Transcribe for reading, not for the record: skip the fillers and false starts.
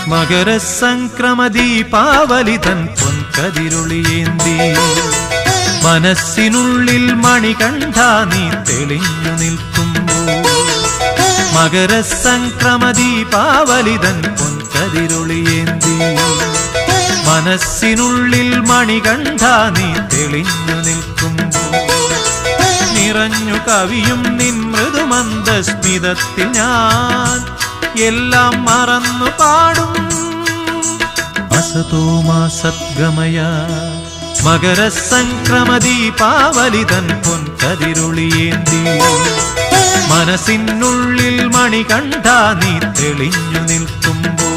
മകരസംക്രമദീപാവലിതൻ പൊൻകതിരൊളിയേന്തി മനസ്സിനുള്ളിൽ മണികണ്ഠ നീ തെളിഞ്ഞു നിൽക്കുമ്പോൾ മകരസംക്രമദീപാവലിതൻ പൊൻകതിരൊളിയേന്തി മനസ്സിനുള്ളിൽ മണികണ്ഠ നീ തെളിഞ്ഞു നിൽക്കുമ്പോൾ നിറഞ്ഞു കവിയും നിൻ മൃദുമന്ദസ്മിതത്തിൽ ഞാൻ എല്ലാം മറന്നു പാടും അസതോ മാ സദ്ഗമയ മകരസംക്രമദീപാവലിതൻ പൊൻകതിരൊളിയേന്തി മനസ്സിനുള്ളിൽ മണികണ്ഠ നീ തെളിഞ്ഞു നിൽക്കുമ്പോൾ